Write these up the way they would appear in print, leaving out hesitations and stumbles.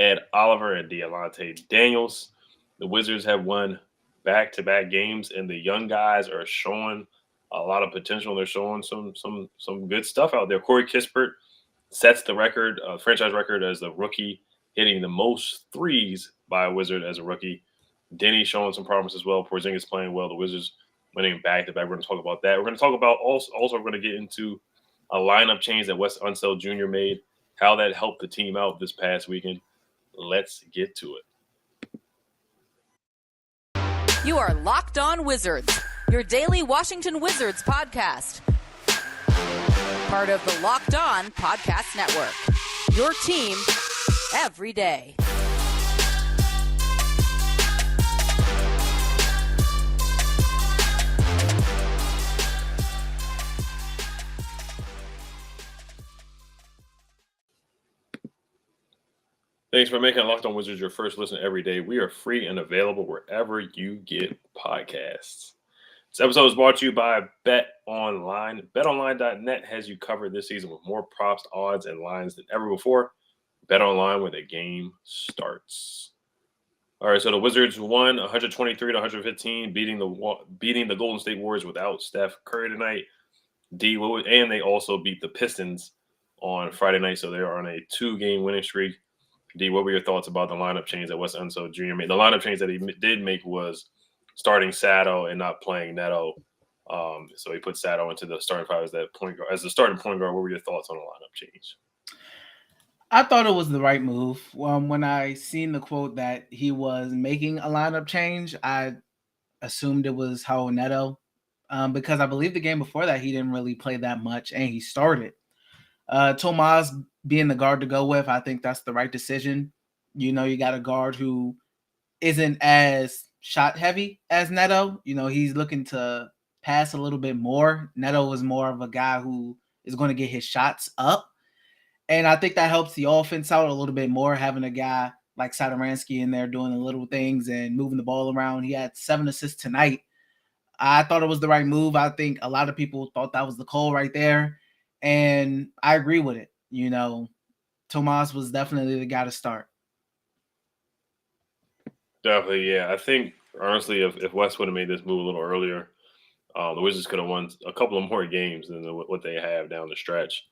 Ed Oliver and Dialante Daniels. The Wizards have won back-to-back games, and the young guys are showing a lot of potential. They're showing some good stuff out there. Corey Kispert sets the record, franchise record, as the rookie hitting the most threes by a Wizard as a rookie. Deni showing some promise as well. Porzingis playing well. The Wizards winning back-to-back. We're going to talk about that. We're going to talk about also we're going to get into a lineup change that Wes Unseld Jr. made, how that helped the team out this past weekend. Let's get to it. You are Locked On Wizards, your daily Washington Wizards podcast. Part of the Locked On Podcast Network, your team every day. Thanks for making Locked On Wizards your first listen every day. We are free and available wherever you get podcasts. This episode is brought to you by Bet Online. BetOnline.net has you covered this season with more props, odds, and lines than ever before. Bet Online, where the game starts. All right, so the Wizards won 123-115, beating the Golden State Warriors without Steph Curry tonight. And they also beat the Pistons on Friday night, so they're on a 2-game winning streak. D, what were your thoughts about the lineup change that Wes Unseld Jr. made? The lineup change that he did make was starting Sato and not playing Neto. So he put Sato into the starting five as the starting point guard. What were your thoughts on the lineup change? I thought it was the right move. When I seen the quote that he was making a lineup change, I assumed it was Raul Neto because I believe the game before that he didn't really play that much and he started. Tomas being the guard to go with, I think that's the right decision. You know, you got a guard who isn't as shot heavy as Neto. You know, he's looking to pass a little bit more. Neto is more of a guy who is going to get his shots up. And I think that helps the offense out a little bit more, having a guy like Satoransky in there doing the little things and moving the ball around. He had 7 assists tonight. I thought it was the right move. I think a lot of people thought that was the call right there. And I agree with it. You know, Tomas was definitely the guy to start. Definitely, yeah. I think, honestly, if Wes would have made this move a little earlier, the Wizards could have won a couple of more games than what they have down the stretch.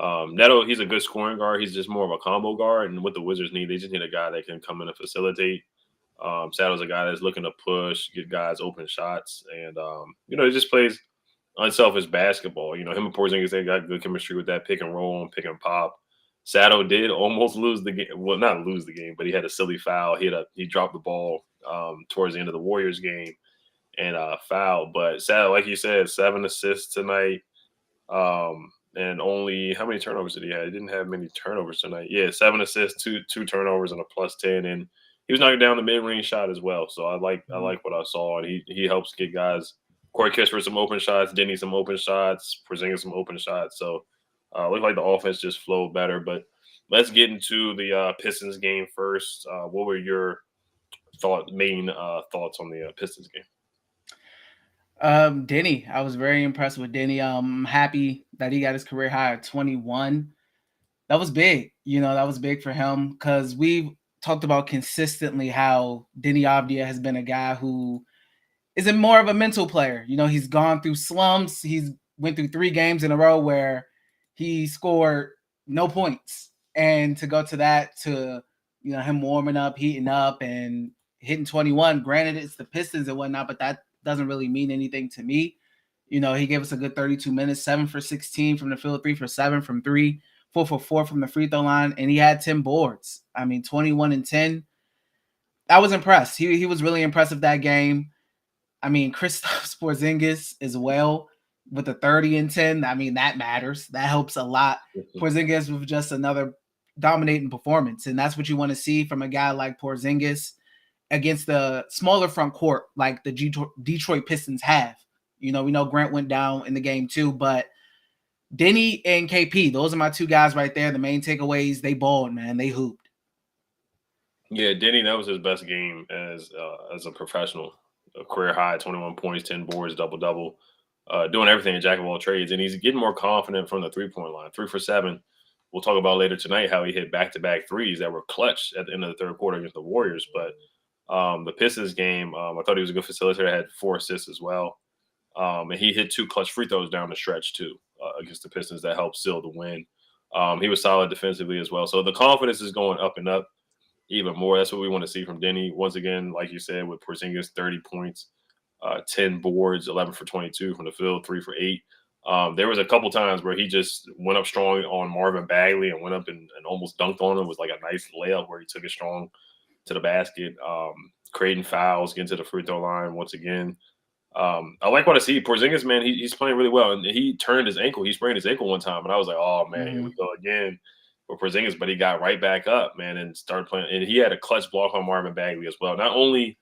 Neto, he's a good scoring guard. He's just more of a combo guard. And what the Wizards need, they just need a guy that can come in and facilitate. Sato's a guy that's looking to push, get guys open shots. And, he just plays unselfish basketball. You know, him and Porzingis, they got good chemistry with that pick and roll and pick and pop. Sato did almost lose the game. Well, not lose the game, but he had a silly foul. He dropped the ball towards the end of the Warriors game and fouled. But Sato, like you said, 7 assists tonight. And only, how many turnovers did he have? He didn't have many turnovers tonight. Yeah, 7 assists, two turnovers, and a +10. And he was knocking down the mid-range shot as well. So I like what I saw. And he helps get guys. Corey Kispert some open shots, Deni some open shots, Porzingis some open shots. So looked like the offense just flowed better. But let's get into the Pistons game first. What were your main thoughts on the Pistons game? Deni, I was very impressed with Deni. I'm happy that he got his career high at 21. That was big. You know, that was big for him because we've talked about consistently how Deni Avdija has been a guy who isn't more of a mental player. You know, he's gone through slumps. He's went through 3 games in a row where he scored no points. And to go to that, to, you know, him warming up, heating up, and hitting 21, granted it's the Pistons and whatnot, but that doesn't really mean anything to me. You know, he gave us a good 32 minutes, 7 for 16 from the field, 3 for 7 from 3, 4 for 4 from the free throw line, and he had 10 boards. I mean, 21 and 10. I was impressed. He was really impressive that game. I mean, Kristaps Porzingis as well with the 30 and 10. I mean, that matters. That helps a lot. Porzingis with just another dominating performance. And that's what you want to see from a guy like Porzingis against the smaller front court like the Detroit Pistons have. You know, we know Grant went down in the game too, but Deni and KP, those are my 2 guys right there. The main takeaways, they balled, man. They hooped. Yeah, Deni, that was his best game as a professional. A career high, 21 points, 10 boards, double-double, doing everything in jack of all trades. And he's getting more confident from the three-point line. 3 for 7, we'll talk about later tonight how he hit back-to-back threes that were clutch at the end of the third quarter against the Warriors. But the Pistons game, I thought he was a good facilitator. Had 4 assists as well. And he hit 2 clutch free throws down the stretch too against the Pistons that helped seal the win. He was solid defensively as well. So the confidence is going up and up even more. That's what we want to see from Deni. Once again, like you said, with Porzingis, 30 points, 10 boards, 11 for 22 from the field, 3 for 8. There was a couple times where he just went up strong on Marvin Bagley and went up and almost dunked on him. It was like a nice layup where he took it strong to the basket, creating fouls, getting to the free throw line once again. I like what I see. Porzingis, man, he's playing really well. And he turned his ankle. He sprained his ankle one time. And I was like, oh, man, here we go again for Porzingis. But he got right back up, man, and started playing. And he had a clutch block on Marvin Bagley as well. Not only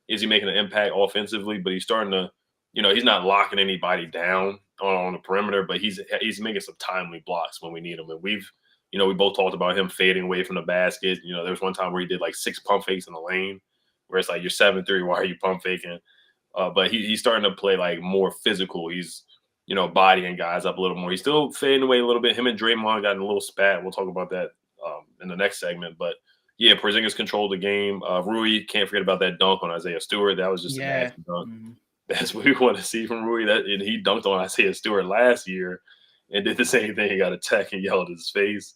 is he making an impact offensively, but he's starting to, he's not locking anybody down on the perimeter, but he's making some timely blocks when we need him. And we both talked about him fading away from the basket. There was one time where he did like 6 pump fakes in the lane where it's like, you're 7'3", why are you pump faking? But he's starting to play like more physical. He's, bodying guys up a little more. He's still fading away a little bit. Him and Draymond got in a little spat. We'll talk about that in the next segment. But yeah, Porzingis controlled the game. Rui, can't forget about that dunk on Isaiah Stewart. That was just a nasty dunk. That's what we want to see from Rui. And he dunked on Isaiah Stewart last year and did the same thing. He got a tech and yelled at his face.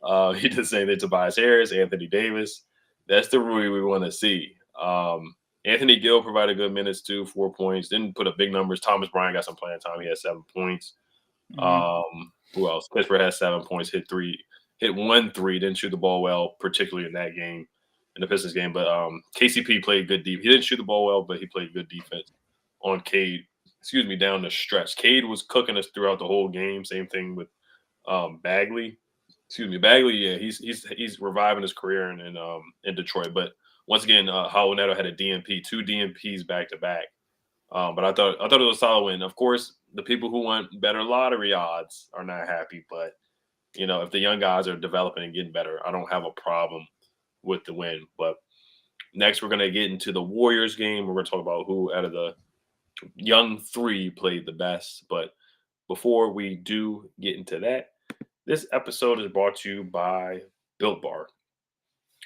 He did the same thing to Tobias Harris, Anthony Davis. That's the Rui we want to see. Anthony Gill provided good minutes too, 4 points. Didn't put up big numbers. Thomas Bryant got some playing time. He had 7 points. Who else? Kispert had 7 points, hit 1 3, didn't shoot the ball well, particularly in that game, in the Pistons game. But KCP played good deep. He didn't shoot the ball well, but he played good defense on Cade. Down the stretch. Cade was cooking us throughout the whole game. Same thing with Bagley. Bagley, yeah, he's reviving his career in Detroit. But once again, Raul Neto had a DNP, 2 DNPs back to back. But I thought it was a solid win. Of course, the people who want better lottery odds are not happy. But if the young guys are developing and getting better, I don't have a problem with the win. But next, we're gonna get into the Warriors game. We're gonna talk about who out of the young 3 played the best. But before we do get into that, this episode is brought to you by Built Bar.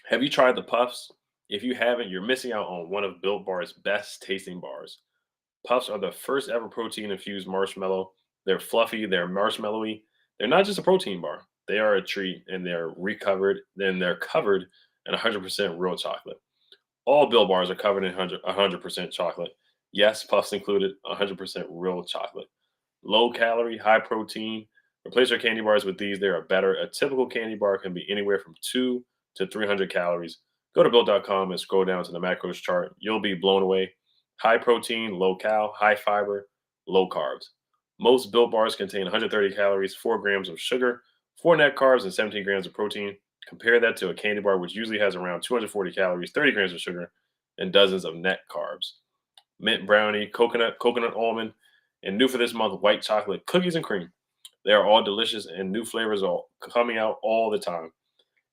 Have you tried the Puffs? If you haven't, you're missing out on one of Built Bar's best tasting bars. Puffs are the first ever protein-infused marshmallow. They're fluffy, they're marshmallowy. They're not just a protein bar. They are a treat, and they're covered in 100% real chocolate. All Built Bars are covered in 100% chocolate. Yes, Puffs included, 100% real chocolate. Low calorie, high protein. Replace your candy bars with these. They are better. A typical candy bar can be anywhere from 200 to 300 calories. Go to Built.com and scroll down to the macros chart. You'll be blown away. High protein, low cal, high fiber, low carbs. Most Built Bars contain 130 calories, 4 grams of sugar, 4 net carbs, and 17 grams of protein. Compare that to a candy bar, which usually has around 240 calories, 30 grams of sugar, and dozens of net carbs. Mint brownie, coconut almond, and new for this month, white chocolate, cookies and cream. They are all delicious, and new flavors are coming out all the time.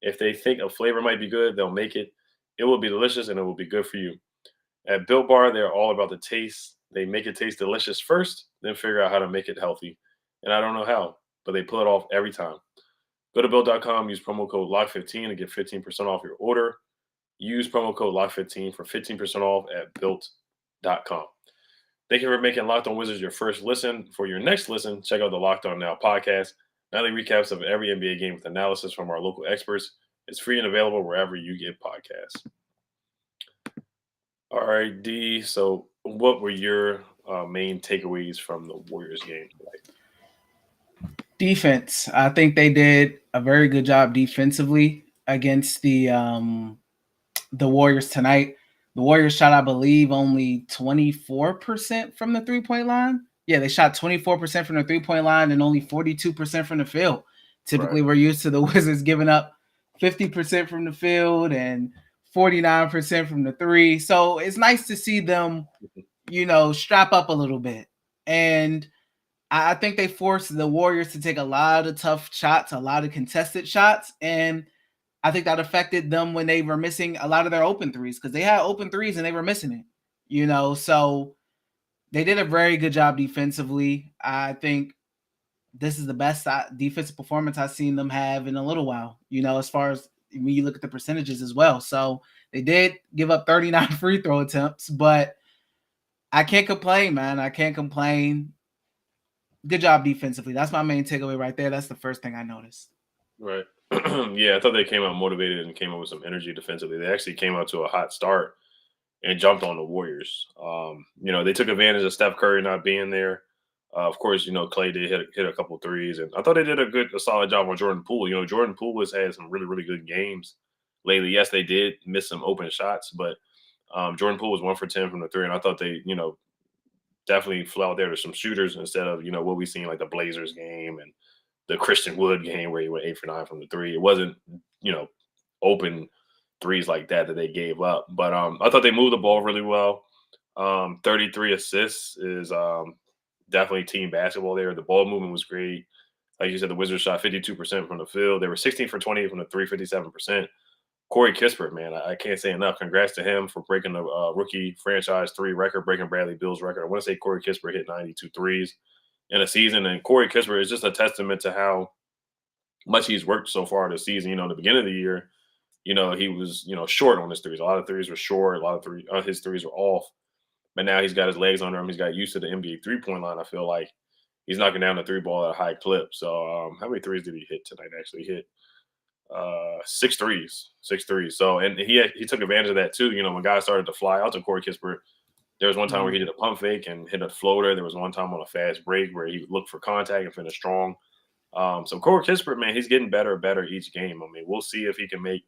If they think a flavor might be good, they'll make it. It will be delicious, and it will be good for you. At Built Bar, they're all about the taste. They make it taste delicious first, then figure out how to make it healthy. And I don't know how, but they pull it off every time. Go to Built.com, use promo code LOCK15 to get 15% off your order. Use promo code LOCK15 for 15% off at Built.com. Thank you for making Locked On Wizards your first listen. For your next listen, check out the Locked On Now podcast. Nightly recaps of every NBA game with analysis from our local experts. It's free and available wherever you get podcasts. All right, D. So what were your main takeaways from the Warriors game tonight? Defense. I think they did a very good job defensively against the Warriors tonight. The Warriors shot, I believe, only 24% from the three-point line. Yeah, they shot 24% from the three-point line and only 42% from the field. Typically, We're used to the Wizards giving up 50% from the field and 49% from the three. So it's nice to see them, strap up a little bit. And I think they forced the Warriors to take a lot of tough shots, a lot of contested shots. And I think that affected them when they were missing a lot of their open threes, because they had open threes and they were missing it, so they did a very good job defensively. I think this is the best defensive performance I've seen them have in a little while, as far as when you look at the percentages as well. So they did give up 39 free throw attempts, but I can't complain, man. I can't complain. Good job defensively. That's my main takeaway right there. That's the first thing I noticed. Right. Yeah, I thought they came out motivated and came out with some energy defensively. They actually came out to a hot start and jumped on the Warriors. They took advantage of Steph Curry not being there. Of course, Clay did hit a couple threes, and I thought they did a solid job on Jordan Poole. Jordan Poole has had some really, really good games lately. Yes, they did miss some open shots, but Jordan Poole was 1 for 10 from the three, and I thought they, definitely flew out there to some shooters instead of, what we seen like the Blazers game and the Christian Wood game where he went 8 for 9 from the three. It wasn't, open threes like that they gave up. But I thought they moved the ball really well. 33 assists is definitely team basketball there. The ball movement was great. Like you said, the Wizards shot 52% from the field. They were 16 for 20 from the three, 57%. Corey Kispert, man, I can't say enough. Congrats to him for breaking the rookie franchise three record, breaking Bradley Beal's record. I want to say Corey Kispert hit 92 threes in a season. And Corey Kispert is just a testament to how much he's worked so far this season. In the beginning of the year, he was, short on his threes. A lot of threes were short. A lot of his threes were off. But now he's got his legs under him. He's got used to the NBA three-point line. I feel like he's knocking down the three ball at a high clip. So how many threes did he hit tonight? Actually, he hit 6 threes. So, and he took advantage of that too. When guys started to fly out to Corey Kispert, there was one time where he did a pump fake and hit a floater. There was one time on a fast break where he looked for contact and finished strong. So Corey Kispert, man, he's getting better and better each game. I mean, we'll see if he can make,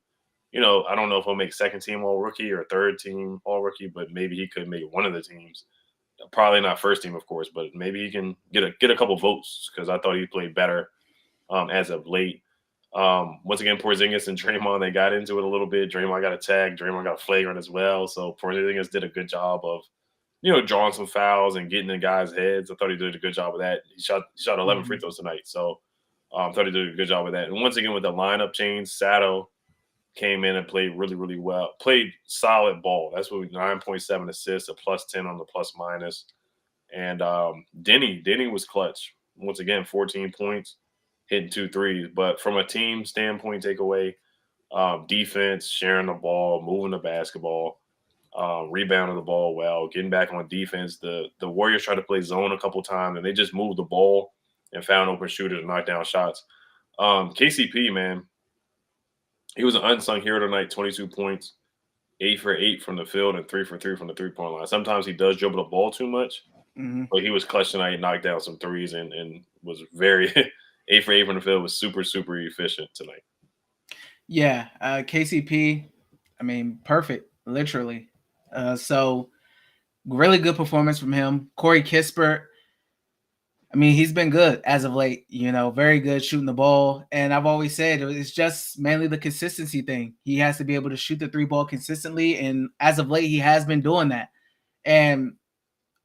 I don't know if he'll make second team all rookie or third team all rookie, but maybe he could make one of the teams. Probably not first team, of course, but maybe he can get a couple votes because I thought he played better as of late. Once again, Porzingis and Draymond, they got into it a little bit. Draymond got a tag. Draymond got a flagrant as well. So Porzingis did a good job of, drawing some fouls and getting in guys' heads. I thought he did a good job of that. He shot 11 free throws tonight. So I thought he did a good job with that. And once again, with the lineup change, Sato came in and played really, really well. Played solid ball. That's what 9.7 assists, a +10 on the plus minus. And Deni was clutch. Once again, 14 points, hitting 2 threes. But from a team standpoint, takeaway, defense, sharing the ball, moving the basketball, rebounding the ball well, getting back on defense. The Warriors tried to play zone a couple times, and they just moved the ball and found open shooters and knocked down shots. KCP, man, he was an unsung hero tonight, 22 points, 8 for 8 from the field, and 3 for 3 from the three-point line. Sometimes he does dribble the ball too much, but he was clutch tonight, knocked down some threes, and was very 8 for 8 from the field, was super, super efficient tonight. Yeah, KCP, I mean, perfect, literally. So really good performance from him. Corey Kispert, I mean, he's been good as of late, very good shooting the ball. And I've always said it's just mainly the consistency thing. He has to be able to shoot the three ball consistently. And as of late, he has been doing that. And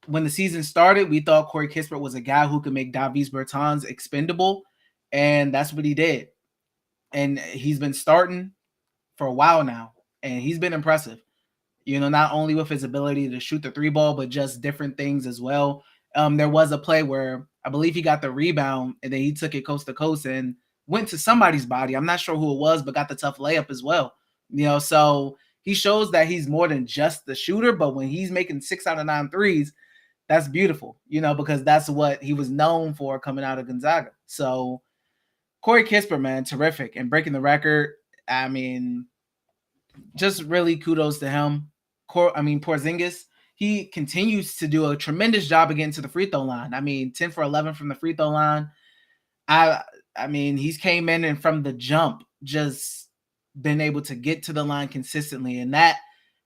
when the season started, we thought Corey Kispert was a guy who could make Davis Bertans expendable. And that's what he did. And he's been starting for a while now. And he's been impressive, not only with his ability to shoot the three ball, but just different things as well. There was a play where I believe he got the rebound and then he took it coast to coast and went to somebody's body. I'm not sure who it was, but got the tough layup as well. So he shows that he's more than just the shooter, but when he's making 6 out of 9 threes, that's beautiful, because that's what he was known for coming out of Gonzaga. So Corey Kispert, man, terrific. And breaking the record, I mean, just really kudos to him. Porzingis, he continues to do a tremendous job of getting to the free throw line. I mean, 10 for 11 from the free throw line. I mean, he's came in and from the jump just been able to get to the line consistently. And that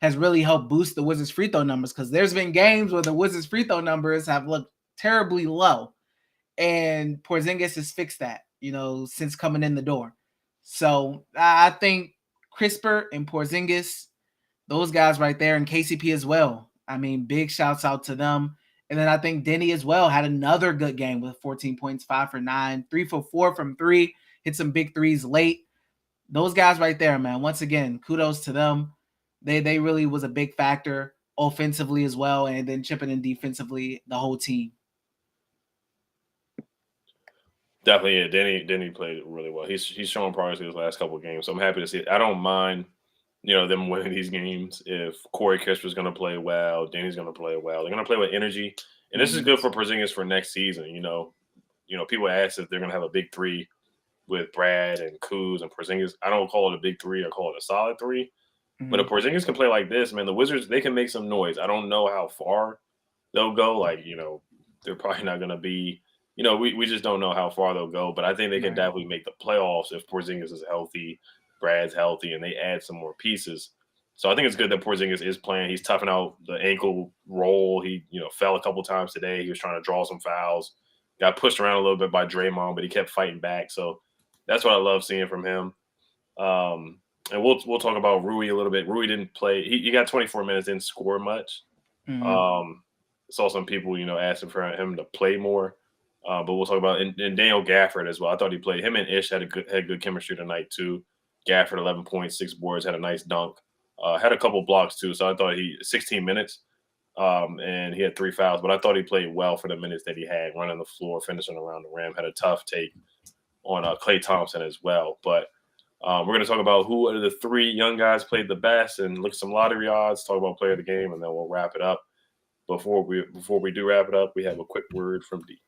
has really helped boost the Wizards free throw numbers because there's been games where the Wizards free throw numbers have looked terribly low. And Porzingis has fixed that, since coming in the door. So I think Kispert and Porzingis, those guys right there, and KCP as well. I mean, big shouts out to them. And then I think Deni as well had another good game with 14 points, 5 for 9, 3 for 4 from 3, hit some big threes late. Those guys right there, man, once again, kudos to them. They really was a big factor offensively as well, and then chipping in defensively, the whole team. Definitely, yeah. Deni played really well. He's shown progress in his last couple of games, so I'm happy to see it. I don't mind, them winning these games if Corey Kispert's going to play well, Deni's going to play well. They're going to play with energy, and this is Mhm. good for Porzingis for next season. People ask if they're going to have a big three with Brad and Kuz and Porzingis. I don't call it a big three. I call it a solid three. But if Mhm. Porzingis can play like this, man, the Wizards, they can make some noise. I don't know how far they'll go. Like, they're probably not going to be, we just don't know how far they'll go. But I think they can Right. definitely make the playoffs if Porzingis is healthy, Brad's healthy, and they add some more pieces. So I think it's good that Porzingis is playing. He's toughing out the ankle roll. He, fell a couple times today. He was trying to draw some fouls. Got pushed around a little bit by Draymond, but he kept fighting back. So that's what I love seeing from him. And we'll talk about Rui a little bit. Rui didn't play. He got 24 minutes, didn't score much. Mhm. Um, Saw some people, asking for him to play more. But we'll talk about and Daniel Gafford as well. I thought he played. Him and Ish had good chemistry tonight too. Gafford 11 points, 6 boards, had a nice dunk. Had a couple blocks too. So I thought he 16 minutes. And he had 3 fouls, but I thought he played well for the minutes that he had, running the floor, finishing around the rim. Had a tough take on Klay Thompson as well. But we're going to talk about who of the three young guys played the best and look at some lottery odds, talk about player of the game, and then we'll wrap it up. Before we do wrap it up, we have a quick word from D.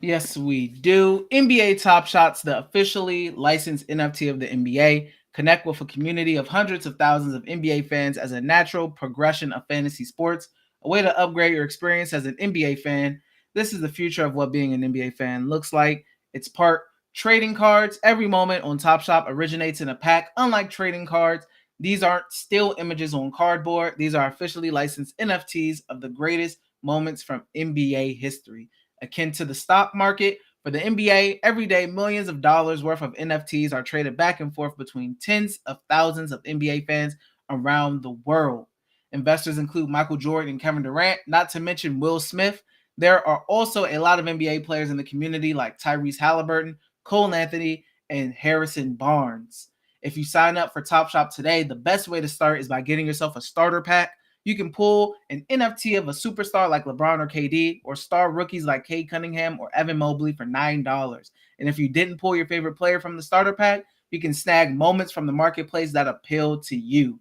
Yes, we do. NBA Top Shots, the officially licensed NFT of the NBA. Connect with a community of hundreds of thousands of NBA fans as a natural progression of fantasy sports, a way to upgrade your experience as an NBA fan. This is the future of what being an NBA fan looks like. It's part trading cards. Every moment on Top Shop originates in a pack. Unlike trading cards, these aren't still images on cardboard. These are officially licensed NFTs of the greatest moments from NBA history. Akin to the stock market, for the NBA, every day millions of dollars worth of NFTs are traded back and forth between tens of thousands of NBA fans around the world. Investors include Michael Jordan and Kevin Durant, not to mention Will Smith. There are also a lot of NBA players in the community like Tyrese Halliburton, Cole Anthony, and Harrison Barnes. If you sign up for Top Shop today, the best way to start is by getting yourself a starter pack. You can pull an NFT of a superstar like LeBron or KD, or star rookies like Cade Cunningham or Evan Mobley for $9. And if you didn't pull your favorite player from the starter pack, you can snag moments from the marketplace that appeal to you.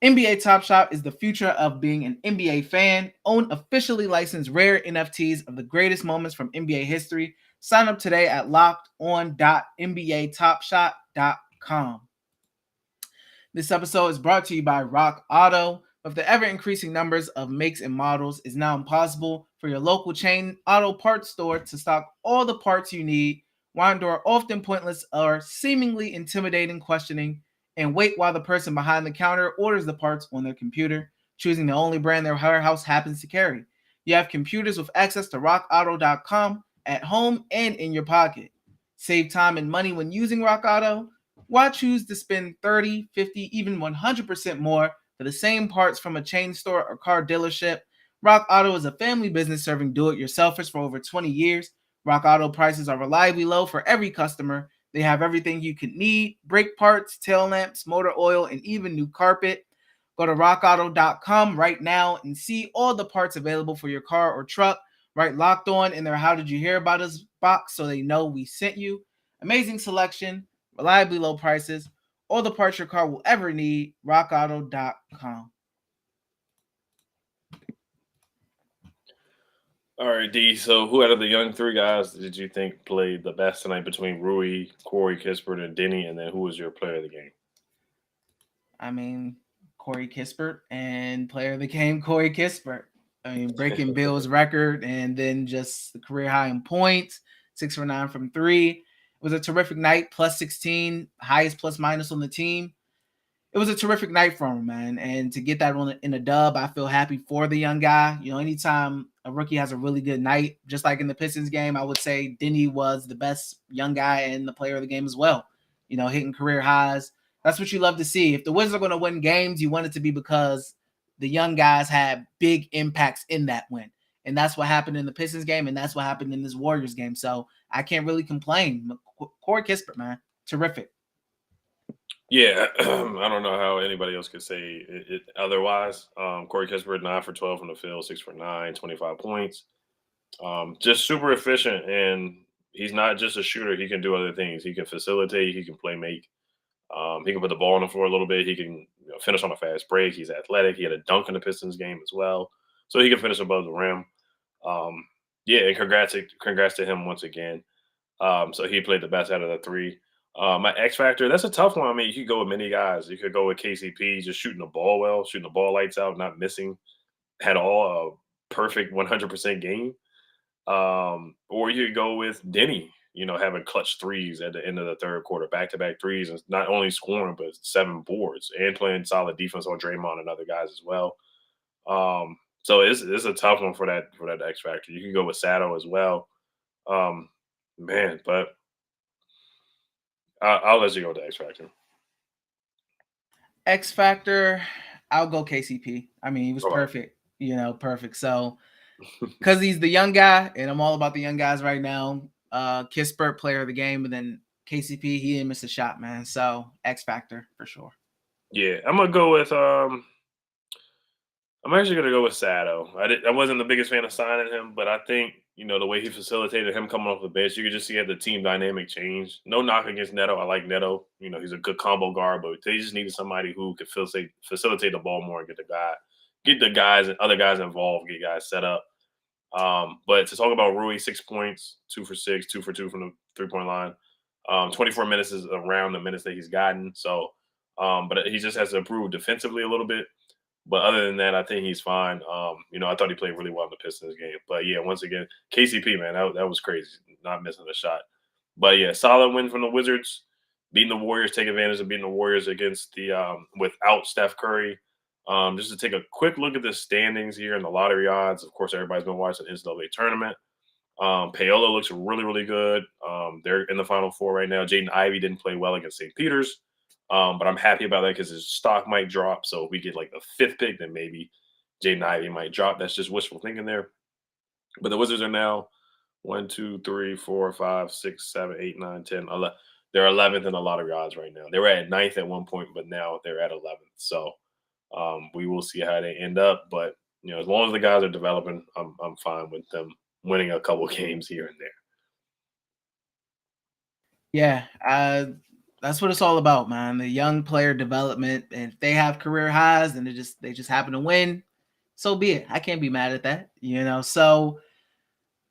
NBA Top Shop is the future of being an NBA fan. Own officially licensed rare NFTs of the greatest moments from NBA history. Sign up today at lockedon.nbatopshop.com. This episode is brought to you by Rock Auto. With the ever-increasing numbers of makes and models, it's now impossible for your local chain auto parts store to stock all the parts you need, while endure often pointless or seemingly intimidating questioning, and wait while the person behind the counter orders the parts on their computer, choosing the only brand their warehouse happens to carry. You have computers with access to rockauto.com at home and in your pocket. Save time and money when using Rock Auto. Why choose to spend 30, 50, even 100% more for the same parts from a chain store or car dealership? Rock Auto is a family business serving do-it-yourselfers for over 20 years. Rock Auto prices are reliably low for every customer. They have everything you could need: brake parts, tail lamps, motor oil, and even new carpet. Go to rockauto.com right now and see all the parts available for your car or truck. Right, Locked On in their How Did You Hear About Us box so they know we sent you. Amazing selection, reliably low prices, all the parts your car will ever need. rockauto.com. All right, D. So who out of the young three guys did you think played the best tonight between Rui, Corey Kispert, and Deni? And then who was your player of the game? I mean, Corey Kispert, and player of the game, Corey Kispert. I mean, breaking Bill's record and then just the career high in points, 6 for 9 from three. It was a terrific night, plus 16, highest plus minus on the team. It was a terrific night for him, man. And to get that in a dub, I feel happy for the young guy. Anytime a rookie has a really good night, just like in the Pistons game, I would say Deni was the best young guy and the player of the game as well. Hitting career highs. That's what you love to see. If the Wizards are going to win games, you want it to be because the young guys had big impacts in that win. And that's what happened in the Pistons game, and that's what happened in this Warriors game. So I can't really complain. Corey Kispert, man, terrific. Yeah, I don't know how anybody else could say it otherwise. Corey Kispert, 9 for 12 from the field, 6 for 9, 25 points. Just super efficient. And he's not just a shooter. He can do other things. He can facilitate. He can play make. He can put the ball on the floor a little bit. He can finish on a fast break. He's athletic. He had a dunk in the Pistons game as well, so he can finish above the rim. Yeah, and congrats to him once again. So he played the best out of the three. My X factor, that's a tough one. I mean, you could go with many guys. You could go with KCP, just shooting the ball well, shooting the ball lights out, not missing, had all a perfect 100% game. Or you could go with Deni, having clutch threes at the end of the third quarter, back-to-back threes, and not only scoring but 7 boards and playing solid defense on Draymond and other guys as well. So it's a tough one for that X factor. You can go with Sato as well. Man, but I'll let you go with the X factor. X factor, I'll go KCP. I mean, he was Okay. perfect. Perfect. So, because he's the young guy, and I'm all about the young guys right now. Kispert, player of the game, and then KCP, he didn't miss a shot, man. So X factor for sure. Yeah, I'm gonna go with I'm actually gonna go with Sato. I wasn't the biggest fan of signing him, but I think the way he facilitated him coming off the bench, you could just see the team dynamic change. No knock against Neto. I like Neto. He's a good combo guard, but they just needed somebody who could facilitate the ball more and get the guys and other guys involved, get guys set up. But to talk about Rui, 6 points, 2 for 6, 2 for 2 from the 3-point line. 24 minutes is around the minutes that he's gotten. So, but he just has to improve defensively a little bit. But other than that, I think he's fine. I thought he played really well in the Pistons game. But yeah, once again, KCP, man, that was crazy, not missing a shot. But yeah, solid win from the Wizards, beating the Warriors, take advantage of beating the Warriors against the without Steph Curry. Just to take a quick look at the standings here and the lottery odds. Of course, everybody's been watching the NCAA tournament. Paola looks really, really good. They're in the Final Four right now. Jaden Ivey didn't play well against St. Peter's. But I'm happy about that because his stock might drop. So if we get like the 5th pick, then maybe Jaden Ivey might drop. That's just wishful thinking there. But the Wizards are now 1, 2, 3, 4, 5, 6, 7, 8, 9, 10, 11. They're 11th in the lottery odds right now. They were at 9th at one point, but now they're at 11th. So we will see how they end up. But as long as the guys are developing, I'm fine with them winning a couple games here and there. Yeah, that's what it's all about, man. The young player development, and if they have career highs and they just happen to win, so be it. I can't be mad at that, So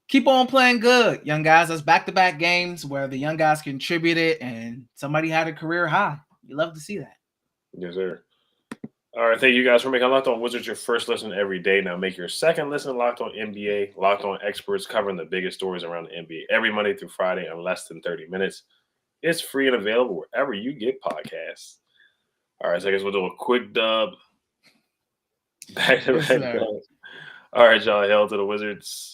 keep on playing good, young guys. That's back-to-back games where the young guys contributed and somebody had a career high. You love to see that. Yes, sir. All right, thank you guys for making Locked On Wizards your first listen every day. Now make your second listen Locked On NBA, Locked On Experts covering the biggest stories around the NBA every Monday through Friday in less than 30 minutes. It's free and available wherever you get podcasts. All right, so I guess we'll do a quick dub. Back to back. All right, y'all. Hell to the Wizards.